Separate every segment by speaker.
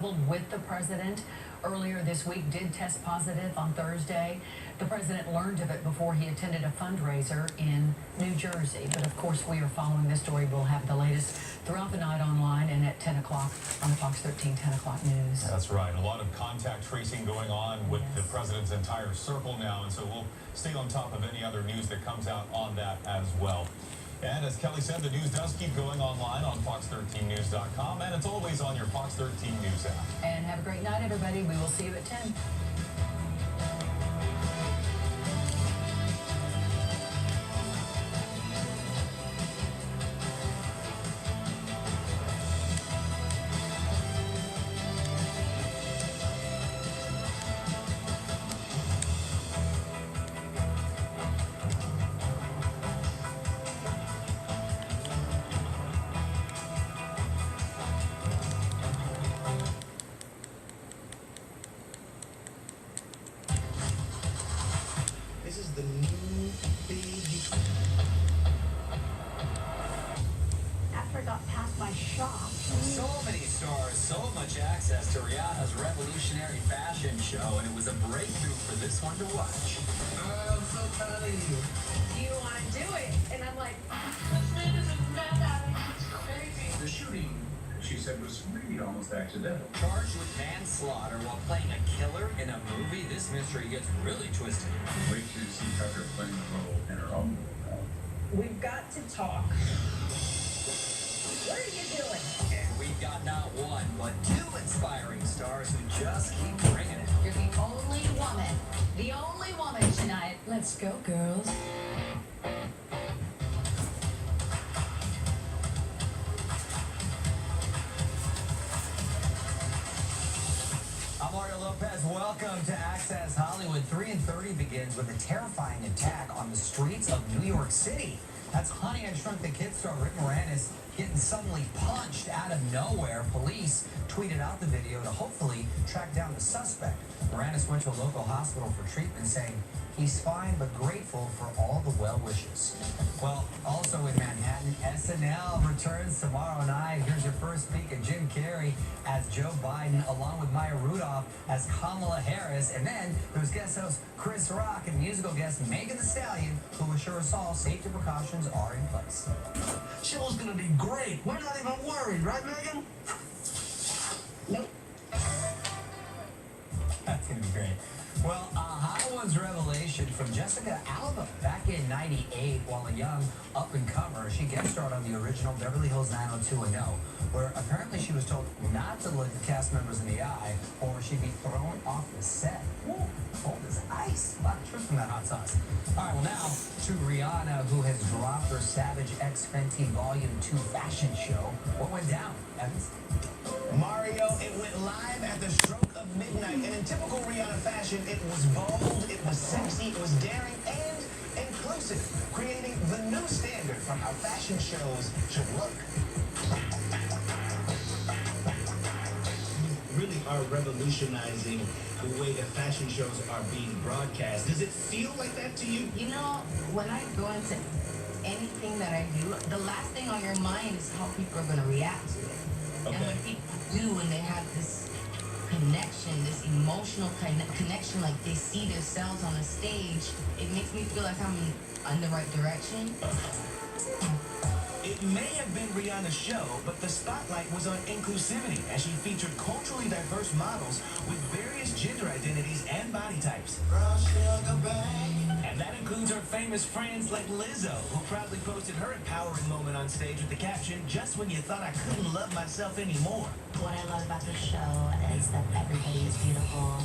Speaker 1: with the president earlier this week did test positive on Thursday. The president learned of it before he attended a fundraiser in New Jersey. But of course, we are following this story. We'll have the latest throughout the night online and at 10 o'clock on the Fox 13 10 o'clock news.
Speaker 2: That's right. A lot of contact tracing going on with the president's entire circle now. And so we'll stay on top of any other news that comes out on that as well. And as Kelly said, the news does keep going online on fox13news.com, and it's always on your Fox 13 News app.
Speaker 1: And have a great night, everybody. We will see you at 10.
Speaker 3: This is the new big.
Speaker 4: After I got past my shop.
Speaker 5: So many stars, so much access to Rihanna's revolutionary fashion show, and it was a breakthrough for this one to watch.
Speaker 3: I'm so proud of you.
Speaker 4: Do you want to do it? And I'm like, this man is a mad It's crazy.
Speaker 6: The shooting, she said, was really almost accidental.
Speaker 5: Charged with manslaughter while playing a killer in a movie, this mystery gets really twisted.
Speaker 6: Wait till you see Tucker playing the role in her own movie.
Speaker 4: We've got to talk. What are you doing?
Speaker 5: And we've got not one, but two inspiring stars who just keep bringing it.
Speaker 1: You're the only woman tonight. Let's go, girls.
Speaker 5: I'm Mario Lopez. Welcome to Access Hollywood. 3 and 30 begins with a terrifying attack on the streets of New York City. That's Honey, I Shrunk the Kids star Rick Moranis getting suddenly punched out of nowhere. Police tweeted out the video to hopefully track down the suspect. Moranis went to a local hospital for treatment, saying he's fine but grateful for all the well wishes. Well, also in Manhattan, SNL returns tomorrow night. Here's your first peek at Jim Carrey as Joe Biden, along with Maya Rudolph as Kamala Harris. And then there's guest host Chris Rock and musical guest Megan Thee Stallion, who assure us all safety precautions are in place.
Speaker 3: Show's gonna be great. We're not even worried, right, Megan?
Speaker 4: Nope.
Speaker 5: That's going to be great. Well, Hollywood's revelation from Jessica Alba back in '98, while a young up-and-comer, she guest starred on the original Beverly Hills 90210, where apparently she was told not to look the cast members in the eye or she'd be thrown off the set. Woo, cold as ice. A lot of truth from that hot sauce. All right, well now to Rihanna, who has dropped her Savage X Fenty Volume 2 fashion show. What went down, Evans?
Speaker 3: Mario, it went live at the stroke of midnight, and in typical Rihanna fashion, it was bold, it was sexy, it was daring, and inclusive, creating the new standard for how fashion shows should look. You really are revolutionizing the way that fashion shows are being broadcast. Does it feel like that to you?
Speaker 7: You know, when I go into anything that I do, the last thing on your mind is how people are going to react to it.
Speaker 3: Okay.
Speaker 7: And when people do, and they have this connection, this emotional connection, like they see themselves on a stage, it makes me feel like I'm in the right direction.
Speaker 3: It may have been Rihanna's show, but the spotlight was on inclusivity as she featured culturally diverse models with various gender identities and body types. And that includes her famous friends like Lizzo, who proudly posted her empowering moment on stage with the caption, "Just when you thought I couldn't love myself anymore."
Speaker 7: What I love about the show is that everybody is beautiful,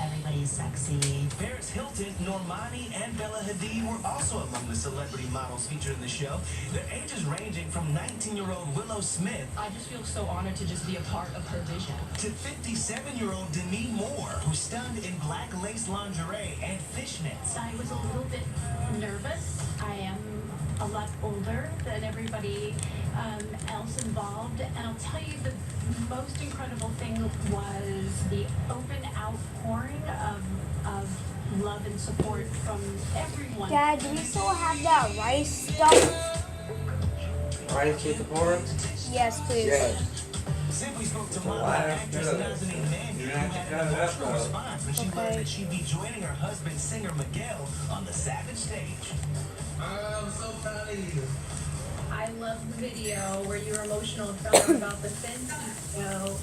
Speaker 7: everybody is sexy.
Speaker 3: Paris Hilton, Normani, and Bella Hadid were also among the celebrity models featured in the show. Their ages ranging from 19-year-old Willow Smith
Speaker 4: I just feel so honored to just be a part of her vision.
Speaker 3: to 57-year-old Demi Moore, who stunned in black lace lingerie and fishnets.
Speaker 4: I was a little bit nervous. I am a lot older than everybody else involved, and I'll tell you the most incredible thing was the open outpouring of love and support from everyone.
Speaker 8: Dad, do we still have that rice stuff?
Speaker 9: Rice with the pork?
Speaker 8: Yes, please.
Speaker 9: Yes.
Speaker 3: Simply spoke to model and actress Nazanin Mandy, who had an emotional response when she learned that she'd be joining her husband, singer Miguel, on the Savage stage.
Speaker 8: I'm so proud of you.
Speaker 4: I love the video where you were emotional and felt about the Fenty show.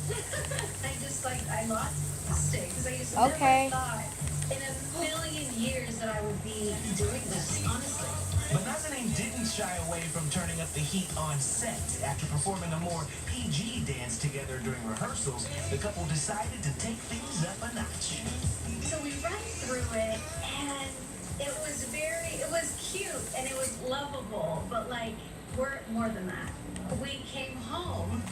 Speaker 4: I lost the stick because I used to never thought in a million years that I would be doing this, honestly.
Speaker 3: But Nazanin didn't shy away from turning up the heat on set. After performing a more PG dance together during rehearsals, the couple decided to take things up a notch.
Speaker 4: So we ran through it, and it was cute, and it was lovable, but we're more than that. We came home,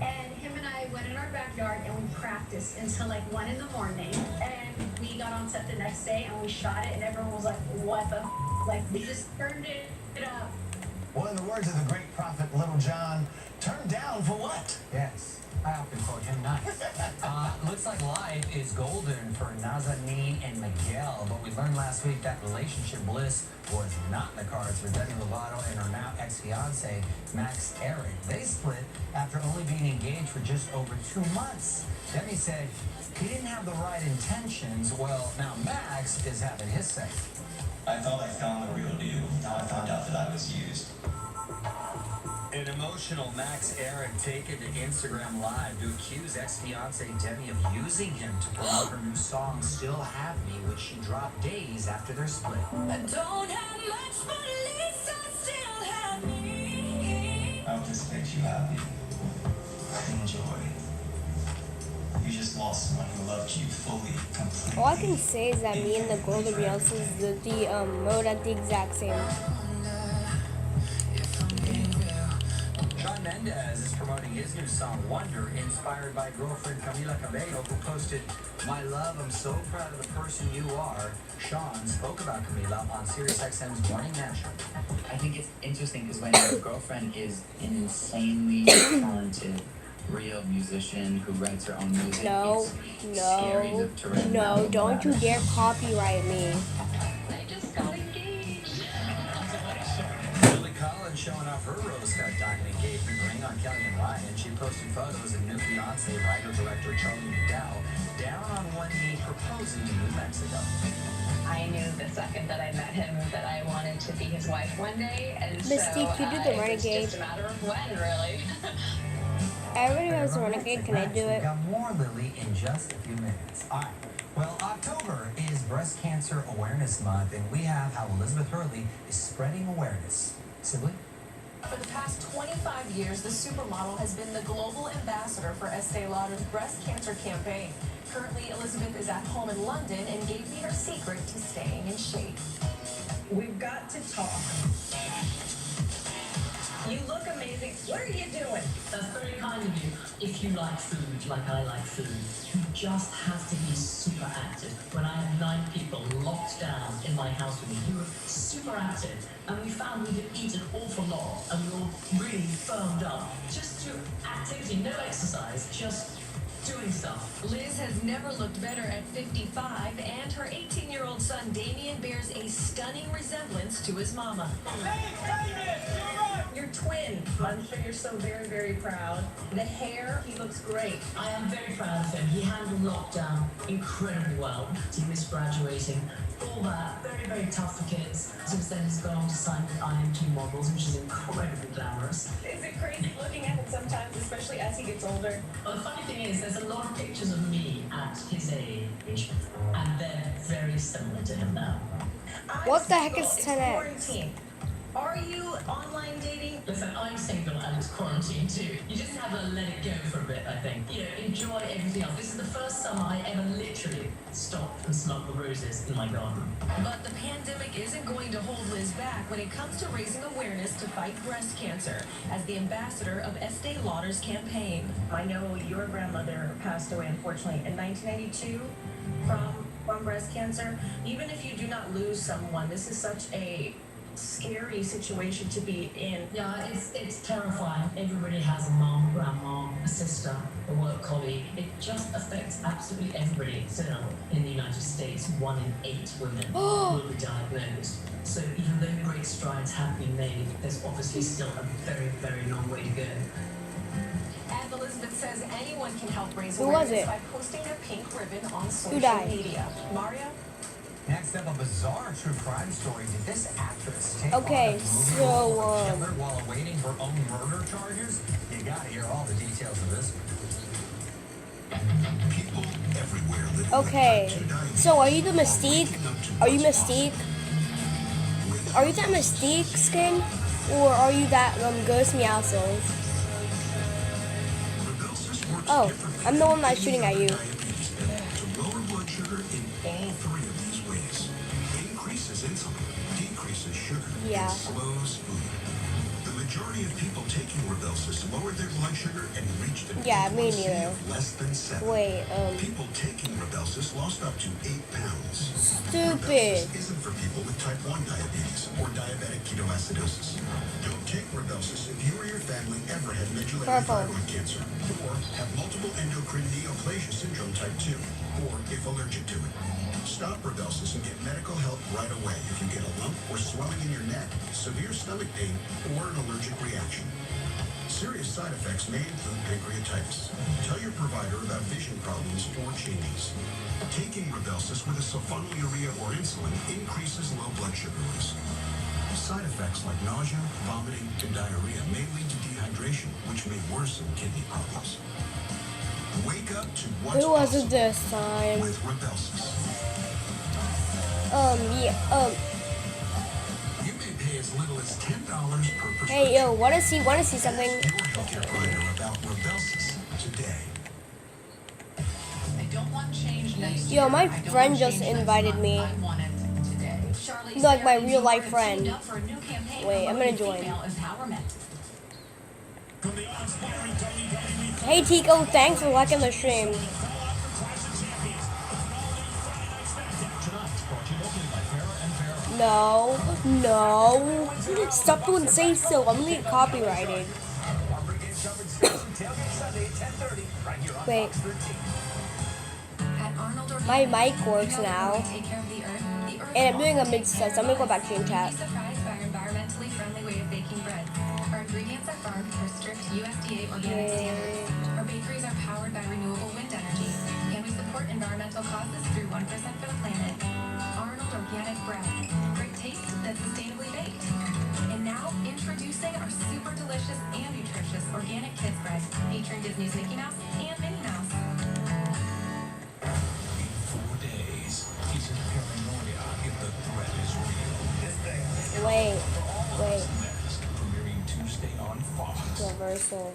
Speaker 4: and him and I went in our backyard, and we practiced until 1 in the morning, and we got on set the next day, and we shot it, and everyone was like, what the we just turned it up.
Speaker 3: Well, in the words of the great prophet Little John, turned down for what?
Speaker 5: Yes, I often quote him nice. Looks like life is golden for Nazanin and Miguel, but we learned last week that relationship bliss was not in the cards for Demi Lovato and her now ex-fiance, Max Eric. They split after only being engaged for just over 2 months. Demi said he didn't have the right intentions. Well, now Max is having his say.
Speaker 9: I thought I found the real deal. Now I found out that I was used.
Speaker 5: An emotional Max Eric taken to Instagram Live to accuse ex-fiancée Demi of using him to promote her new song, Still Have Me, which she dropped days after their split.
Speaker 10: I don't have much, but at least I still have me.
Speaker 9: I hope this makes you happy. Enjoy. You just lost someone who loved you fully, completely.
Speaker 11: All I can say is that me and the girl that Beyonce's wrote at the exact same.
Speaker 5: Shawn Mendes is promoting his new song, Wonder, inspired by girlfriend Camila Cabello, who posted, "My love, I'm so proud of the person you are." Shawn spoke about Camila on SiriusXM's Morning Mashup.
Speaker 12: I think it's interesting because when your girlfriend is an insanely talented, real musician who writes her own music, it's scary to remember.
Speaker 11: Don't you dare copyright me.
Speaker 4: I just got engaged.
Speaker 5: Lily Collins showing off her rose-cut diamond engagement ring on Kelly and Ryan. She posted photos of new fiance, writer-director Charlie McDowell, down on one knee proposing in New Mexico.
Speaker 13: I knew the second that I met him that I wanted to be his wife one day, and
Speaker 11: Mystique, you do the Renegade.
Speaker 13: It's just a matter of when, really.
Speaker 11: Everybody knows the Renegade. Can I do it?
Speaker 5: We've got more Lily in just a few minutes. All right. Well, October is Breast Cancer Awareness Month, and we have how Elizabeth Hurley is spreading awareness. Sibley?
Speaker 14: For the past 25 years, the supermodel has been the global ambassador for Estee Lauder's breast cancer campaign. Currently, Elizabeth is at home in London and gave me her secret to staying in shape.
Speaker 15: We've got to talk. You look amazing. What are you doing?
Speaker 16: That's very kind of you. If you like food like I like food, you just have to be super active. When I had 9 people locked down in my house with me, we were super active, and we found we could eat an awful lot, and we were really firmed up. Just through activity, no exercise, just doing stuff.
Speaker 17: Liz has never looked better at 55, and her 18-year-old son Damien bears a stunning resemblance to his mama.
Speaker 15: Your twin. I'm sure you're so very, very proud. The hair, he looks great.
Speaker 16: I am very proud of him. He handled lockdown incredibly well. He missed graduating. All that, very, very tough for kids. Since then, he's gone on to sign with IMG Models, which is incredibly glamorous.
Speaker 15: Is it crazy looking at him sometimes, especially as he gets older?
Speaker 16: Well, the funny thing is, there's a lot of pictures of me at his age, and they're very similar to him now.
Speaker 11: What the heck is 10X?
Speaker 15: Quarantine. Are you online dating?
Speaker 16: Listen, I'm single and it's quarantine too. You just have to let it go for a bit, I think. You know, enjoy everything else. This is the first summer I ever literally stopped and smelled the roses in my garden.
Speaker 17: But the pandemic isn't going to hold Liz back when it comes to raising awareness to fight breast cancer as the ambassador of Estee Lauder's campaign.
Speaker 15: I know your grandmother passed away, unfortunately, in 1992 from breast cancer. Even if you do not lose someone, this is such a scary situation to be in.
Speaker 16: Yeah, it's terrifying. Everybody has a mom, grandma, a sister, a work colleague. It just affects absolutely everybody. Still, in the United States, 1 in 8 women will be diagnosed. So even though great strides have been made, there's obviously still a very, very long way to go.
Speaker 17: As
Speaker 14: Elizabeth says anyone can help raise
Speaker 11: Who was
Speaker 14: awareness
Speaker 11: it?
Speaker 14: by posting their pink ribbon on
Speaker 11: Who
Speaker 14: social
Speaker 11: died?
Speaker 14: media. Mario?
Speaker 5: Next up, a bizarre true crime story. Did this actress take
Speaker 11: Okay,
Speaker 5: on a movie
Speaker 11: so,
Speaker 5: role for a killer while awaiting her own murder charges? You gotta hear all the details of this.
Speaker 18: People everywhere live
Speaker 11: Okay, so are you the Mystique? Are you Mystique? Are you that Mystique skin? Or are you that Ghost Meowscles? Oh, I'm the one that's shooting at you.
Speaker 18: to lower blood sugar in all three of these ways. Increases insulin, decreases sugar,
Speaker 11: Yeah.
Speaker 18: and slows food. The majority of people taking Rybelsus lowered their blood sugar and reached an
Speaker 11: Yeah, me
Speaker 18: A1C
Speaker 11: neither.
Speaker 18: of less than 7.
Speaker 11: Wait,
Speaker 18: People taking Rybelsus lost up to 8 pounds.
Speaker 11: Stupid.
Speaker 18: Rybelsus isn't for people with type 1 diabetes or diabetic ketoacidosis. Don't take Rybelsus if you or your family ever had medullary
Speaker 11: Purple.
Speaker 18: thyroid cancer, or have multiple endocrine neoplasia syndrome type 2, or if allergic to it. Stop Rybelsus and get medical help right away if you get a lump or swelling in your neck, severe stomach pain, or an allergic reaction. Serious side effects may include pancreatitis. Tell your provider about vision problems or changes. Taking Rybelsus with a sulfonylurea or insulin increases low blood sugar risk. Side effects like nausea, vomiting, and diarrhea may lead to dehydration, which may worsen kidney problems. Wake up to what's
Speaker 11: Who was it
Speaker 18: possible
Speaker 11: this time?
Speaker 18: with Rybelsus.
Speaker 11: Yeah,
Speaker 18: You may pay as little as $10 per prescription.
Speaker 11: hey, yo, wanna see something?
Speaker 18: Your healthcare provider about Rybelsus today.
Speaker 1: I don't want change next
Speaker 11: Yo, my
Speaker 1: year. I don't
Speaker 11: friend
Speaker 1: want
Speaker 11: just
Speaker 1: change next
Speaker 11: invited
Speaker 1: month.
Speaker 11: me.
Speaker 1: I want it today. Charlize
Speaker 11: Like my
Speaker 1: Theron
Speaker 11: real
Speaker 1: and
Speaker 11: life
Speaker 1: Zora
Speaker 11: friend.
Speaker 1: teamed up for a new campaign
Speaker 11: Wait, I'm gonna
Speaker 1: promoting
Speaker 11: join.
Speaker 1: female empowerment.
Speaker 11: Hey Tico, thanks for liking the stream. No, no. Stop doing say so. I'm gonna get copyrighted. Wait. My mic works now. And I'm doing a mid-set, so I'm gonna go back to your chat.
Speaker 13: Surprised by our environmentally friendly way of baking bread. Our ingredients are farmed per strict USDA organic standards. Our bakeries are powered by renewable wind energy, and we support environmental causes through 1% for the planet. Arnold Organic Bread. Great taste that's sustainably baked. And now, introducing our super delicious and nutritious organic kids bread, featuring Disney's Mickey Mouse and Minnie Mouse.
Speaker 18: 4 days. He's in paranoia if the threat is real.
Speaker 11: Wait.
Speaker 18: Premiering Tuesday on Fox.
Speaker 11: Reversal.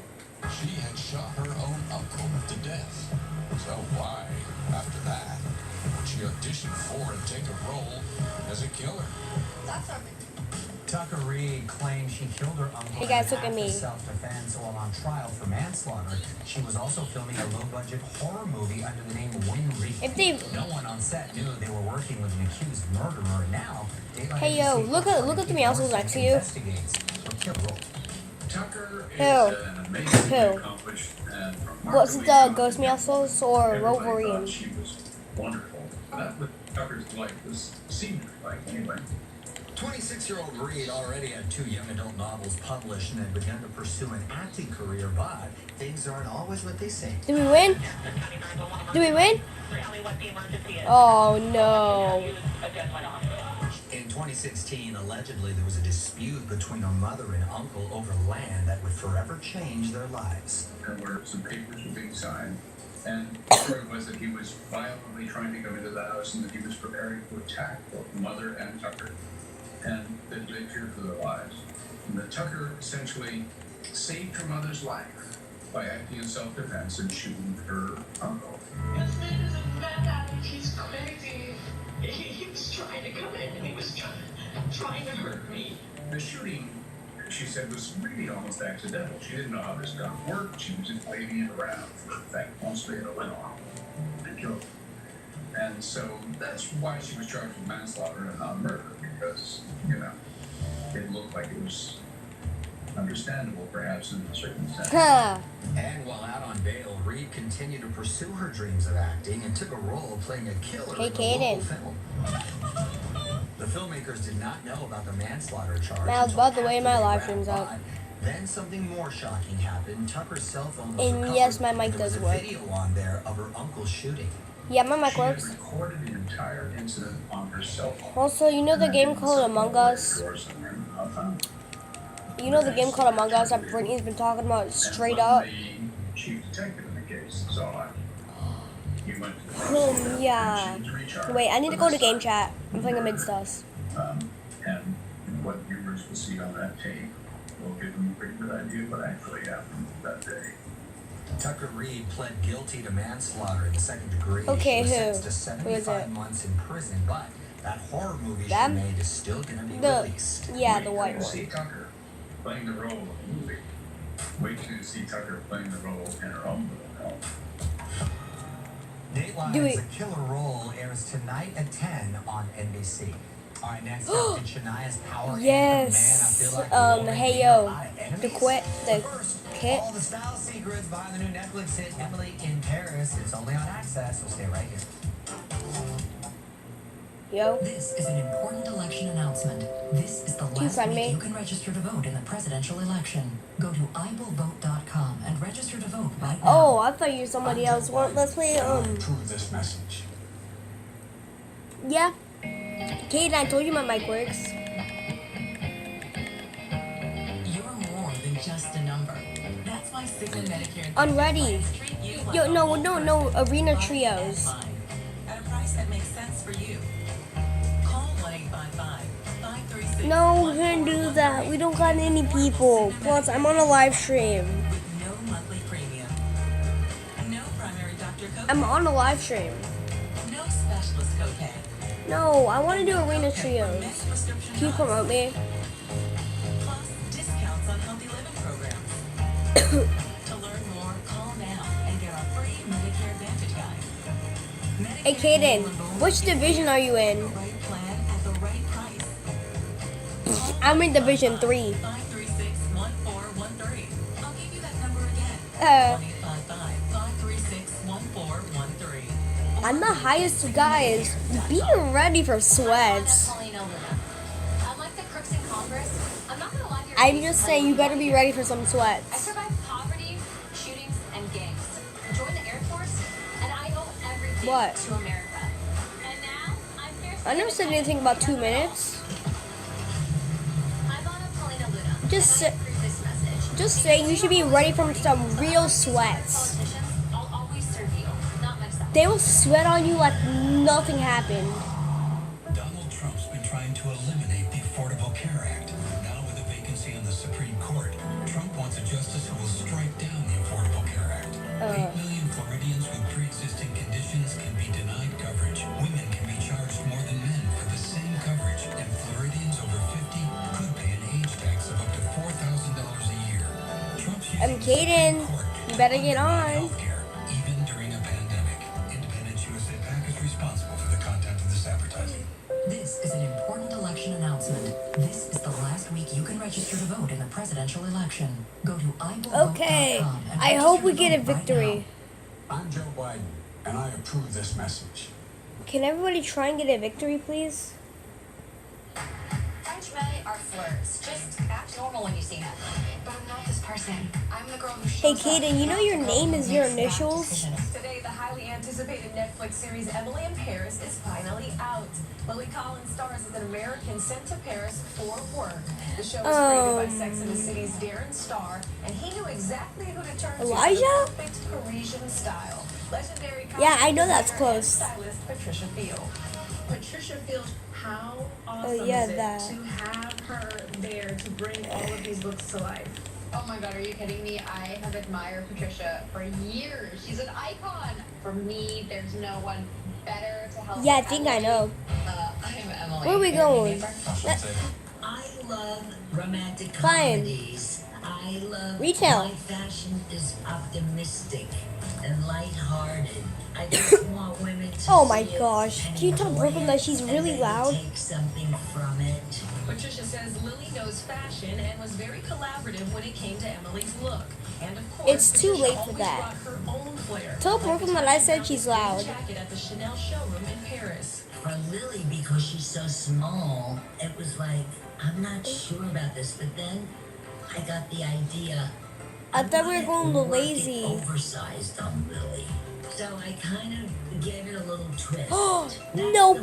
Speaker 6: She had shot her own uncle to death. So why, after that, would she audition for and take a role as a killer?
Speaker 5: Tucker Reed claimed she killed her uncle
Speaker 11: Hey guys, look
Speaker 5: in
Speaker 11: at me.
Speaker 5: self-defense while on trial for manslaughter. She was also filming a low-budget horror movie under the name Win Reed.
Speaker 11: If they-
Speaker 5: No one on set knew they were working with an accused murderer. Now, Dateline
Speaker 11: Hey, yo,
Speaker 5: NBC
Speaker 11: look at the meowscles next to you.
Speaker 5: investigates her kill role.
Speaker 6: Tucker is
Speaker 11: Who?
Speaker 6: an amazingly
Speaker 11: Who?
Speaker 6: accomplished and
Speaker 11: Was it
Speaker 6: remarkably
Speaker 11: the
Speaker 6: talented
Speaker 11: Ghost
Speaker 6: woman.
Speaker 11: Meowscles or
Speaker 6: Everybody
Speaker 11: Wolverine?
Speaker 6: thought she was wonderful. That's what Tucker's life was seemed like anyway.
Speaker 5: 26-year-old Reed already had 2 young adult novels published and had begun to pursue an acting career, but things aren't always what they seem.
Speaker 11: Did we win? Did we win? Oh no.
Speaker 5: In 2016, allegedly there was a dispute between her mother and uncle over land that would forever change their lives.
Speaker 6: There were some papers were being signed, and the story was that he was violently trying to go into the house and that he was preparing to attack both the mother and Tucker, and that they feared for their lives. And that Tucker essentially saved her mother's life by acting in self-defense and shooting her uncle.
Speaker 10: This man is a mad. He's crazy. He was trying to come in and he was trying to hurt me.
Speaker 6: The shooting, she said, was really almost accidental. She didn't know how this gun worked. She was just waving it around for, in fact, mostly it went off and killed him. And so that's why she was charged with manslaughter and not murder, because, it looked like it was understandable, perhaps, in the circumstances.
Speaker 11: Huh.
Speaker 5: And while out on bail, Reed continued to pursue her dreams of acting and took a role playing a killer
Speaker 11: Hey,
Speaker 5: in the local
Speaker 11: Kaden.
Speaker 5: film. The filmmakers did not know about the manslaughter charge.
Speaker 11: Now,
Speaker 5: until
Speaker 11: by the way,
Speaker 5: after
Speaker 11: my
Speaker 5: they
Speaker 11: live
Speaker 5: wrapped,
Speaker 11: stream's up.
Speaker 5: but Then something more shocking happened. Tucker's cell phone was
Speaker 11: And
Speaker 5: recovered.
Speaker 11: yes, my mic
Speaker 5: There was
Speaker 11: does
Speaker 5: a
Speaker 11: work.
Speaker 5: video on there of her uncle's shooting.
Speaker 11: Yeah, my mic
Speaker 6: She had
Speaker 11: works.
Speaker 6: recorded the entire incident on her cell phone.
Speaker 11: Also, you know the game called Among Us? You know the game called Among Us that Brittany's been talking about straight up?
Speaker 6: The chief detective in the case saw it. He went to the
Speaker 11: Yeah. Wait, I need to go to game chat. I'm playing Amidst Us.
Speaker 6: And what viewers will see on that tape will give them a pretty good idea of what actually happened that day.
Speaker 5: Tucker Reed pled guilty to manslaughter in the second degree.
Speaker 11: Okay,
Speaker 5: She was
Speaker 11: who?
Speaker 5: sentenced to
Speaker 11: Who is
Speaker 5: 75
Speaker 11: it?
Speaker 5: months in prison, but that horror movie
Speaker 11: Them?
Speaker 5: she made is still going to be
Speaker 11: The
Speaker 5: released.
Speaker 11: yeah, the white
Speaker 6: Wait till you see
Speaker 11: one.
Speaker 6: Tucker playing the role of a movie. Wait till you see Tucker playing the role in her own little film.
Speaker 5: Dateline's A Killer Role airs tonight at 10 on NBC. All right, next up, did Shania's power
Speaker 11: Yes.
Speaker 5: Ant Man? I feel like rolling
Speaker 11: Hey
Speaker 5: deep
Speaker 11: yo,
Speaker 5: eye enemies.
Speaker 11: the kit.
Speaker 5: All the style secrets behind the new Netflix hit Emily in Paris. It's only on Access, so stay right here.
Speaker 11: Yo.
Speaker 19: This is an important election announcement. This is the last week you can register to vote in the presidential election. Go to iwillvote.com and register to vote right now.
Speaker 11: Oh, I thought you were somebody else. Well, let's play
Speaker 18: Approve this message.
Speaker 11: Yeah. Kate, I told you my mic works.
Speaker 19: You're more than just a number. That's why Cigna Medicare
Speaker 11: I'm ready.
Speaker 19: treat you like
Speaker 11: Yo, no, Arena Trios.
Speaker 19: at a price that makes sense for you. Call 1-855-536.
Speaker 11: No, we can't do that. We don't got any people. Plus, I'm on a live stream.
Speaker 19: No monthly premium. No primary doctor copay.
Speaker 11: I'm on a live stream.
Speaker 19: No specialist copay.
Speaker 11: No, I want to do Arena Trios. Can you promote me?
Speaker 19: Plus discounts on healthy living programs. To learn more, call now and get our free Medicare Advantage guide.
Speaker 11: Hey, Kaden, which division are you in?
Speaker 19: Right plan at the right price.
Speaker 11: I'm in Division 3.
Speaker 19: 536-1413. I'll give you that number again. 1-855-536-1413.
Speaker 11: I'm the highest, you guys. Be ready for sweats.
Speaker 13: Unlike the crooks in Congress, I'm not gonna lie to your
Speaker 11: I'm
Speaker 13: face,
Speaker 11: just saying, you better be ready for some
Speaker 13: I
Speaker 11: sweats.
Speaker 13: survived poverty, shootings, and gangs. Joined the Air Force, and I owe everything
Speaker 11: What?
Speaker 13: to America. And now, I'm fiercely
Speaker 11: I never said anything about 2 minutes.
Speaker 13: I'm Anna Paulina Luna,
Speaker 11: Just
Speaker 13: and I
Speaker 11: say,
Speaker 13: approve this message.
Speaker 11: just saying, you should be ready for some real sweats.
Speaker 13: Politicians, I'll always serve you, not myself.
Speaker 11: They will sweat on you like nothing happened.
Speaker 20: Donald Trump's been trying to eliminate the Affordable Care Act. Now with a vacancy on the Supreme Court, Trump wants a justice who will strike down the Affordable Care Act. 8 million Floridians with pre-existing conditions can be denied coverage. Women can be charged more than men for the same coverage. And Floridians over 50 could pay an age tax of up to $4,000 a year. Trump's
Speaker 11: I'm Kaden. You better get on.
Speaker 20: healthcare, even during a pandemic. Independence USA PAC is responsible for the content of this advertising.
Speaker 19: This is an important election announcement. This is the last week you can register to vote in the presidential election. Go to iwillvote.com
Speaker 11: Okay,
Speaker 19: and
Speaker 11: I hope we
Speaker 19: register
Speaker 11: get a
Speaker 19: to vote right
Speaker 11: victory.
Speaker 18: I'm Joe Biden, and I approve this message.
Speaker 11: Can everybody try and get a victory, please?
Speaker 13: French men are flirts. Just act normal when you see them. But I'm not this person. I'm the girl who
Speaker 11: Hey,
Speaker 13: shows
Speaker 11: Kaden, you know your name is your initials?
Speaker 14: Today, the highly anticipated Netflix series Emily in Paris is finally out. Lily Collins stars as an American sent to Paris for work. The show was created by Sex and the City's Darren Star, and he knew exactly who to turn
Speaker 11: Elijah?
Speaker 14: to for the perfect Parisian style. Legendary
Speaker 11: Yeah, I know that's
Speaker 14: costume designer and
Speaker 11: close.
Speaker 14: stylist Patricia Field. Patricia Field, how awesome
Speaker 11: yeah,
Speaker 14: is it
Speaker 11: that.
Speaker 14: to have her there to bring all of these books to life?
Speaker 1: Oh my god, are you kidding me? I have admired Patricia for years. She's an icon. For me, there's no one better to help.
Speaker 11: Yeah, I think I know.
Speaker 13: I'm Emily.
Speaker 11: Where are we going?
Speaker 16: I love romantic
Speaker 11: Fine.
Speaker 16: comedies. I love
Speaker 11: Retail.
Speaker 16: my fashion is optimistic and lighthearted. I just want women to
Speaker 11: Oh my
Speaker 16: see it
Speaker 11: gosh.
Speaker 16: and
Speaker 11: Can you tell
Speaker 16: enjoy
Speaker 11: Brooklyn
Speaker 16: it,
Speaker 11: that she's
Speaker 16: and
Speaker 11: really
Speaker 16: then
Speaker 11: loud?
Speaker 16: take something from it.
Speaker 14: Patricia says Lily knows fashion and was very collaborative when it came to Emily's look. And of course,
Speaker 11: It's too
Speaker 14: Patricia
Speaker 11: late for
Speaker 14: always
Speaker 11: that.
Speaker 14: brought her own flair.
Speaker 11: Tell
Speaker 14: Like
Speaker 11: Brooklyn
Speaker 14: the
Speaker 11: that I
Speaker 14: time
Speaker 11: said
Speaker 14: she
Speaker 11: she's
Speaker 14: found
Speaker 11: loud.
Speaker 14: this jacket at the Chanel showroom in Paris.
Speaker 16: For Lily, because she's so small, it was like, I'm not sure about this. But then
Speaker 21: I got the idea.
Speaker 11: I thought we were going to lazy.
Speaker 21: Oversized on Lily. So I kind of gave it a little twist.
Speaker 11: Nope.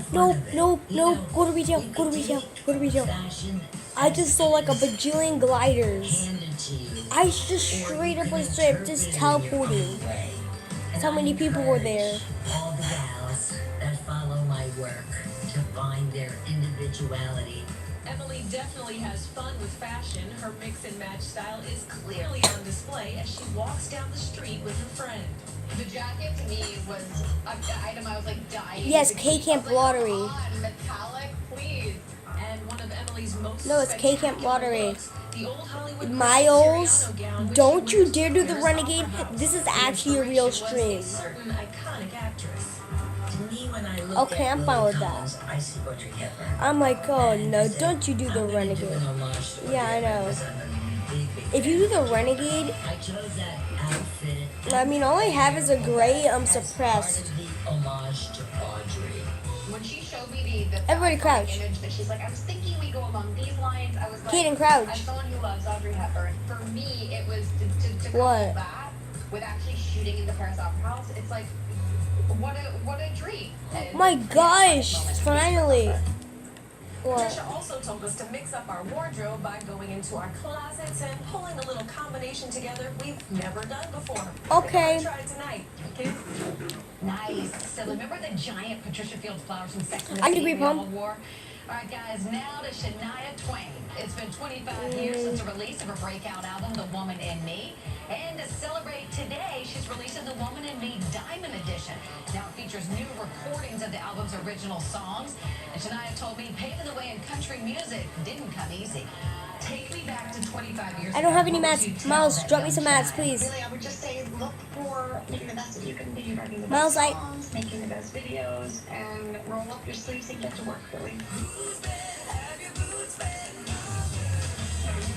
Speaker 11: Go to retail. I just saw like a bajillion gliders. I just straight up was just teleporting. That's how many people were there.
Speaker 21: All the gals that follow my work to find their individuality.
Speaker 17: Emily definitely has fun with fashion. Her mix and match style is clearly on display as she walks down the street with her friend.
Speaker 13: The jacket to me was an item I was like dying.
Speaker 11: Yes, K-Camp Lottery.
Speaker 13: Metallic, please.
Speaker 17: And one of Emily's most
Speaker 11: No, it's K-Camp Lottery.
Speaker 17: looks, the old Hollywood
Speaker 11: Miles,
Speaker 17: Siriano gown, which
Speaker 11: don't
Speaker 17: she
Speaker 11: you
Speaker 17: wears
Speaker 11: dare do the
Speaker 17: to
Speaker 11: renegade.
Speaker 17: Opera House.
Speaker 11: This is
Speaker 17: The
Speaker 11: actually a real
Speaker 17: inspiration was
Speaker 11: stream.
Speaker 17: a certain iconic actress.
Speaker 21: To me, when I look
Speaker 11: Okay,
Speaker 21: at
Speaker 11: I'm
Speaker 21: Lily
Speaker 11: fine with
Speaker 21: Collins,
Speaker 11: that.
Speaker 21: I see Audrey Hepburn.
Speaker 11: I'm like, oh no, don't you do the
Speaker 21: I'm gonna do
Speaker 11: renegade.
Speaker 21: an homage to
Speaker 11: Yeah, I
Speaker 21: Audrey
Speaker 11: know.
Speaker 21: Hepburn. I'm a big
Speaker 11: If you do the renegade,
Speaker 21: I chose that outfit.
Speaker 11: I mean, all I have is a gray, suppressed.
Speaker 21: The homage to Audrey.
Speaker 13: When she showed me the
Speaker 11: Everybody
Speaker 13: iconic
Speaker 11: crouch.
Speaker 13: image that she's like, I was thinking we go along these lines. I was like,
Speaker 11: Kaden, crouch.
Speaker 13: as someone who loves Audrey Hepburn, for me, it was to
Speaker 11: What?
Speaker 13: couple that with actually shooting in the Paris Opera House. It's like, what a dream. And
Speaker 11: My
Speaker 13: yeah,
Speaker 11: gosh,
Speaker 13: moment.
Speaker 11: finally. What?
Speaker 14: Patricia also told us to mix up our wardrobe by going into our closets and pulling a little combination together we've never done before.
Speaker 11: Okay.
Speaker 14: We're gonna try it tonight. Okay?
Speaker 1: Nice. So remember the giant Patricia Fields flowers from Sex and the
Speaker 11: I can
Speaker 1: City
Speaker 11: agree,
Speaker 1: we all
Speaker 11: Pom.
Speaker 1: wore? All right, guys, now to Shania Twain. It's been 25 years since the release of her breakout album, The Woman in Me. And to celebrate today, she's releasing The Woman in Me Diamond Edition. Now it features new recordings of the album's original songs. And Shania told me paving the way in country music didn't come easy. Take me back to 25 years
Speaker 11: I don't
Speaker 1: ago.
Speaker 11: have any
Speaker 1: What would
Speaker 11: mats.
Speaker 1: you tell
Speaker 11: Miles,
Speaker 1: that
Speaker 11: drop me
Speaker 1: young
Speaker 11: some mats,
Speaker 1: Shania?
Speaker 11: please.
Speaker 10: Really, I would just say look for making the best that you can be, writing the
Speaker 11: Miles,
Speaker 10: best
Speaker 11: I-
Speaker 10: songs, making the best videos, and roll up your sleeves and get to work, really.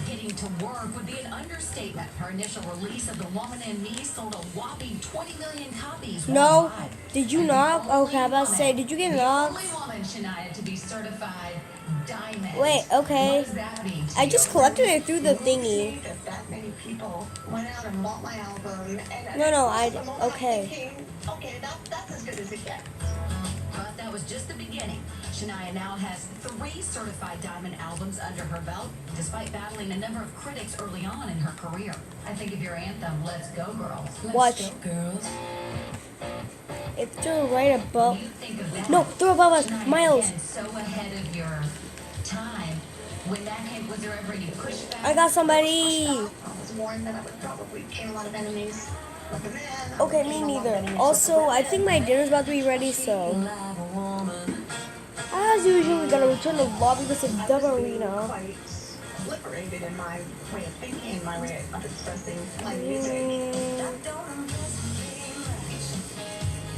Speaker 1: Getting to work would be an understatement. Her initial release of The Woman in Me sold a whopping 20 million copies
Speaker 11: No,
Speaker 1: worldwide.
Speaker 11: did you
Speaker 1: And
Speaker 11: knock?
Speaker 1: the only
Speaker 11: Okay, I was about to say,
Speaker 1: woman-
Speaker 11: did you get
Speaker 1: the
Speaker 11: knocked?
Speaker 1: only woman, Shania, to be certified diamond.
Speaker 11: Wait, okay.
Speaker 1: What does that mean to
Speaker 11: I
Speaker 1: you?
Speaker 11: just collected it through the thingy.
Speaker 10: That many people went out and bought my album, and
Speaker 11: No,
Speaker 10: I'm
Speaker 11: okay.
Speaker 10: thinking, okay, that's as good as it gets.
Speaker 1: But that was just the beginning. Shania now has 3 certified diamond albums under her belt, despite battling a number of critics early on in her career. I think of your anthem, Let's Go Girls.
Speaker 11: Watch.
Speaker 1: Let's go, girls.
Speaker 11: It's still right above.
Speaker 1: You think of that.
Speaker 11: No, they're above us.
Speaker 1: Shania,
Speaker 11: Miles.
Speaker 1: again, so ahead of your time. When that came, was there ever any pushback?
Speaker 11: I got somebody.
Speaker 10: I was warned that I would probably gain a lot of enemies. But then I
Speaker 11: Okay,
Speaker 10: would
Speaker 11: me
Speaker 10: gain a lot of
Speaker 11: neither.
Speaker 10: enemies.
Speaker 11: Also, I think my dinner's about to be ready, so. As usual, we're gonna return to the lobby with a dub arena.
Speaker 10: Quite liberated in my way of thinking, my way of expressing my music.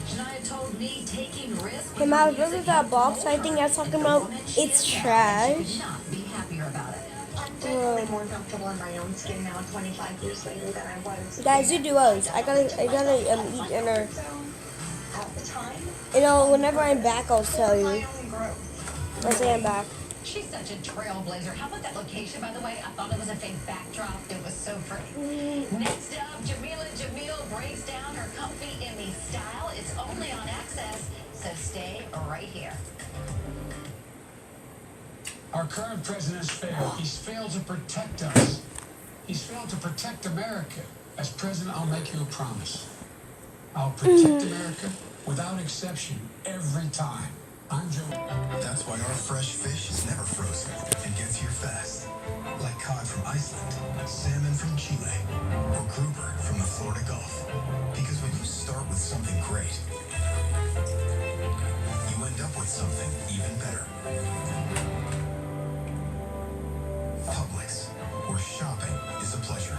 Speaker 1: Shania told me taking risks.
Speaker 11: Hey, Miles, look at that box. I think that's talking about it's trash.
Speaker 1: Not be happier about it.
Speaker 10: I'm definitely more comfortable in my own skin now, 25 years later, than I was.
Speaker 11: Guys, you do us. I gotta eat dinner.
Speaker 10: At the time,
Speaker 11: You know, whenever I'm back, I'll tell you.
Speaker 10: my only growth.
Speaker 11: I'll say I'm back.
Speaker 1: She's such a trailblazer. How about that location, by the way? I thought it was a fake backdrop. It was so pretty. Next up, Jamila Jamil breaks down her comfy in me style. It's only on Access, so stay right here.
Speaker 22: Our current president's failed. He's failed to protect us. He's failed to protect America. As president, I'll make you a promise. I'll protect America without exception every time. I'm Joe.
Speaker 18: That's why our fresh fish is never frozen and gets here fast. Like cod from Iceland, salmon from Chile, or grouper from the Florida Gulf. Because when you start with something great, you end up with something even better. Publix, where shopping is a pleasure.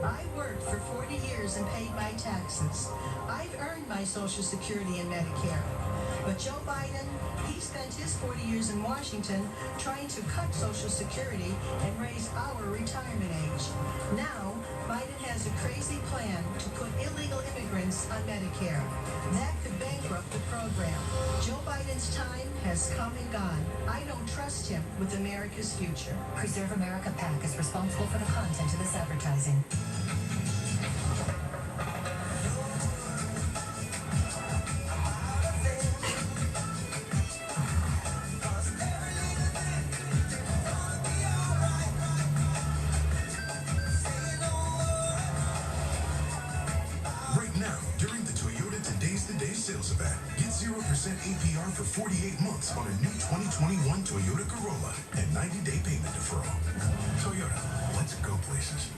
Speaker 23: I worked for 40 years and paid my taxes. I've earned my Social Security and Medicare. But Joe Biden, he spent his 40 years in Washington trying to cut Social Security and raise our retirement age. Now, Biden has a crazy plan to put illegal immigrants on Medicare. That could bankrupt the program. Joe Biden's time has come and gone. I don't trust him with America's future.
Speaker 1: Preserve America PAC is responsible for the content of this advertising.
Speaker 18: Sales event. Get 0% APR for 48 months on a new 2021 Toyota Corolla and 90-day payment deferral. Toyota, let's go places.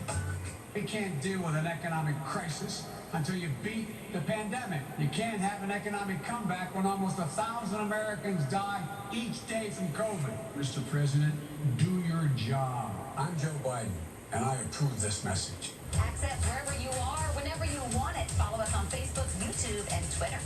Speaker 22: We can't deal with an economic crisis until you beat the pandemic. You can't have an economic comeback when almost 1,000 Americans die each day from COVID. Mr. President, do your job. I'm Joe Biden, and I approve this message.
Speaker 2: Access wherever you are, whenever you want it. Follow us on Facebook, YouTube, and Twitter.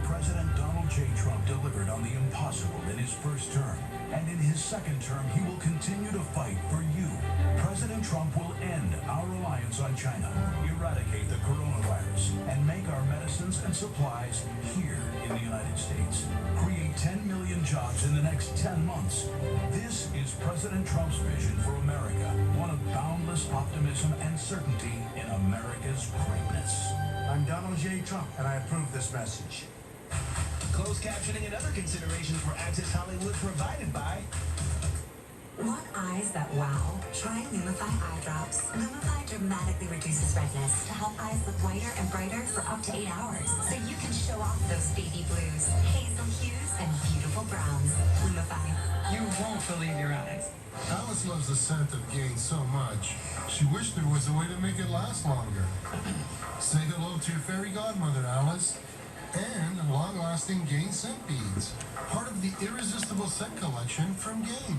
Speaker 7: President Donald J. Trump delivered on the impossible in his first term, and in his second term, he will continue to fight for you. President Trump will end our reliance on China, eradicate the coronavirus, and make our medicines and supplies here in the United States. Create 10 million jobs in the next 10 months. This is President Trump's vision for America, one of boundless optimism and certainty in America's greatness. I'm Donald J. Trump, and I approve this message.
Speaker 3: Closed captioning and other considerations for Access Hollywood provided by...
Speaker 8: Want eyes that wow? Try Lumify eye drops. Lumify dramatically reduces redness to help eyes look whiter and brighter for up to 8 hours, so you can show off those baby blues, hazel hues, and beautiful browns. Lumify.
Speaker 24: You won't believe your eyes.
Speaker 25: Alice loves the scent of Gain so much, she wished there was a way to make it last longer. Say hello to your fairy godmother, Alice. And long-lasting Gain scent beads, part of the irresistible scent collection from Gain.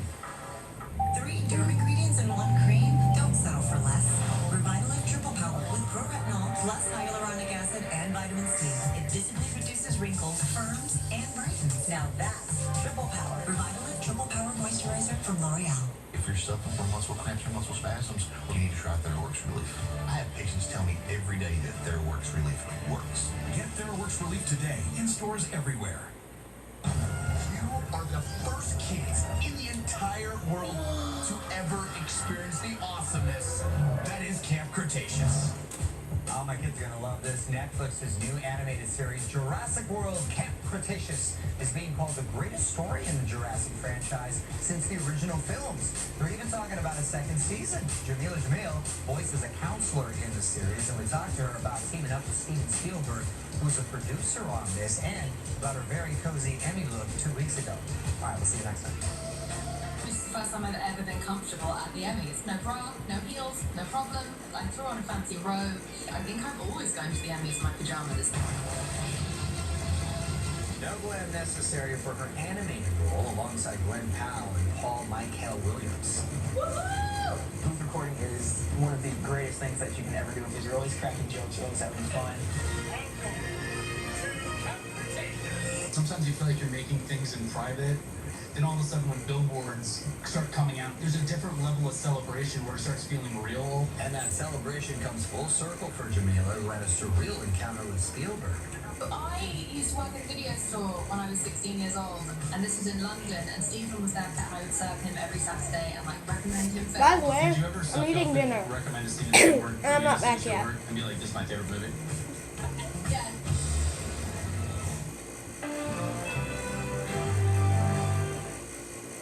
Speaker 8: 3 derm ingredients in 1 cream? Don't settle for less. Revitalift Triple Power with proretinol plus hyaluronic acid and vitamin C. It visibly reduces wrinkles, firms, and brightens. Now that's Triple Power. Revitalift Triple Power Moisturizer from L'Oreal.
Speaker 26: If you're suffering from muscle cramps or muscle spasms, you need to try TheraWorks Relief. I have patients tell me every day that TheraWorks Relief works.
Speaker 7: Get TheraWorks Relief today in stores everywhere.
Speaker 3: You are the first kids in the entire world to ever experience the awesomeness that is Camp Cretaceous.
Speaker 5: Oh, my kids are going to love this. Netflix's new animated series, Jurassic World Camp Cretaceous, is being called the greatest story in the Jurassic franchise since the original films. They're even talking about a second season. Jamila Jamil voices a counselor in the series, and we talked to her about teaming up with Steven Spielberg, who's a producer on this, and about her very cozy Emmy look 2 weeks ago. All right, we'll see you next time.
Speaker 13: This is the first time I've ever been comfortable at the Emmys. No bra, no heels, no problem. I threw on a fancy robe. I think I'm always going to the Emmys in my pajamas.
Speaker 5: No glam necessary for her animated role alongside Glenn Powell and Paul Michael Williams.
Speaker 27: Woohoo! Booth recording is one of the greatest things that you can ever do because you're always cracking jokes, you're always having fun.
Speaker 28: Sometimes you feel like you're making things in private. Then all of a sudden when billboards start coming out, there's a different level of celebration where it starts feeling real.
Speaker 5: And that celebration comes full circle for Jamila, who had a surreal encounter with Spielberg.
Speaker 13: I used to work at a video store when I was 16 years old, and this was in London, and Stephen was there, and I would serve him every Saturday and like recommend him for...
Speaker 11: By the way,
Speaker 28: Did you ever
Speaker 11: I'm eating dinner.
Speaker 28: recommend a Steven Spielberg
Speaker 11: And I'm not back yet.
Speaker 28: and be like, this is my favorite movie?
Speaker 13: Yeah.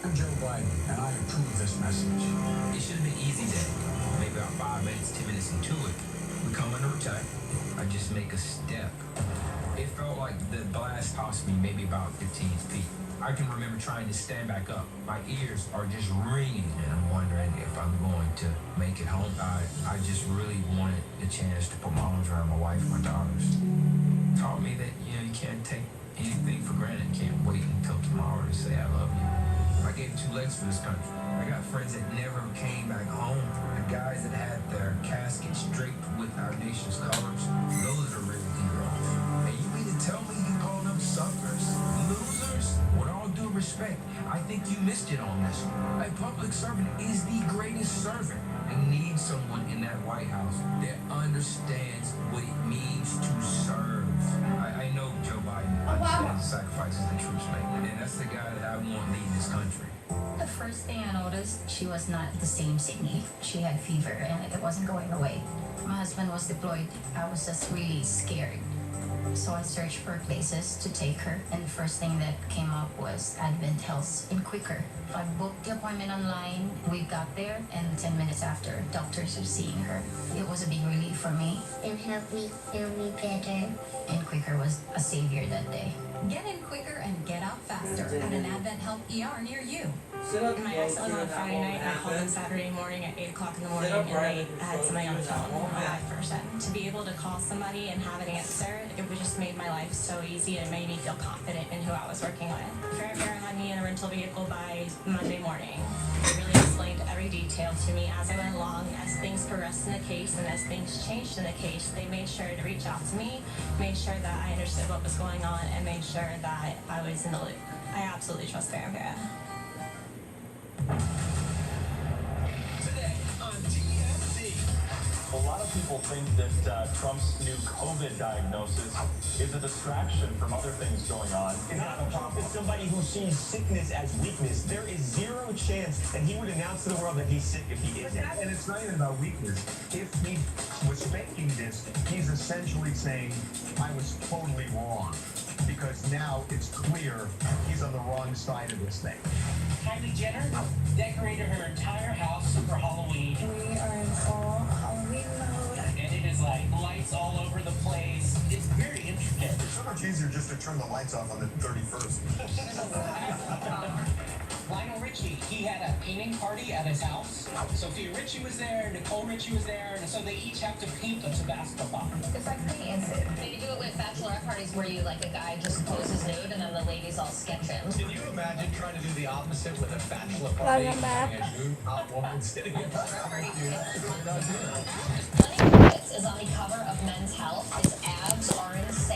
Speaker 22: I'm Joe Biden, and I approve this message.
Speaker 29: It should have been easy then. Maybe about 5 minutes, 10 minutes into it, we come under attack. I just make a step. It felt like the blast cost me maybe about 15 feet. I can remember trying to stand back up. My ears are just ringing, and I'm wondering if I'm going to make it home. I just really wanted the chance to put my arms around my wife and my daughters. Taught me that, you can't take anything for granted. You can't wait until tomorrow to say I love you. I gave 2 legs for this country. I got friends that never came back home. The guys that had their caskets draped with our nation's colors. Those are real heroes. And you mean to tell me you call them suckers? Losers? With all due respect, I think you missed it on this one. A public servant is the greatest servant. I need someone in that White House that understands what it means to serve. I know Joe Biden understands the sacrifices the troops make. And that's the guy that I want leading this country.
Speaker 2: The first thing I noticed, she was not the same Sydney. She had fever and it wasn't going away. My husband was deployed. I was just really scared. So I searched for places to take her, and the first thing that came up was Advent Health in Quicker. I booked the appointment online. We got there, and 10 minutes after, doctors are seeing her. It was a big relief for me.
Speaker 4: It helped me feel me better.
Speaker 2: And Quicker was a savior that day.
Speaker 13: Get in quicker and get out faster at an Advent Health ER near you.
Speaker 6: My ex was on Friday night, and I called them Saturday morning at 8 o'clock in the morning, and they had somebody on the phone, my life person. To be able to call somebody and have an answer, it just made my life so easy, and it made me feel confident in who I was working with. Fair had me in a rental vehicle by Monday morning. They really explained every detail to me as I went along. As things progressed in the case and as things changed in the case, they made sure to reach out to me, made sure that I understood what was going on, and made sure that I was in the loop. I absolutely trust Grandpa.
Speaker 3: Today on TMZ.
Speaker 9: A lot of people think that Trump's new COVID diagnosis is a distraction from other things going on.
Speaker 3: Donald Trump is somebody who sees sickness as weakness. There is zero chance that he would announce to the world that he's sick if he isn't.
Speaker 12: And it's not even about weakness. If he was faking this, he's essentially saying, I was totally wrong. Because now it's clear he's on the wrong side of this thing.
Speaker 15: Kylie Jenner decorated her entire house for Halloween.
Speaker 4: We are in full Halloween mode.
Speaker 15: And it is like lights all over the place. It's very intricate.
Speaker 18: It's so much easier just to turn the lights off on the 31st.
Speaker 15: Lionel Richie, he had a painting party at his house. Sophia Richie was there, Nicole Richie was there, and so they each have to paint a Tabasco bomb.
Speaker 2: It's like fancy. They do it with bachelorette parties where you, like, a guy just poses nude and then the ladies all sketch him.
Speaker 3: Can you imagine trying to do the opposite with a bachelor party?
Speaker 11: Welcome back.
Speaker 3: Having a nude hot woman sitting in front of you?
Speaker 2: Lenny Kravitz is on the cover of Men's Health. His abs are insane.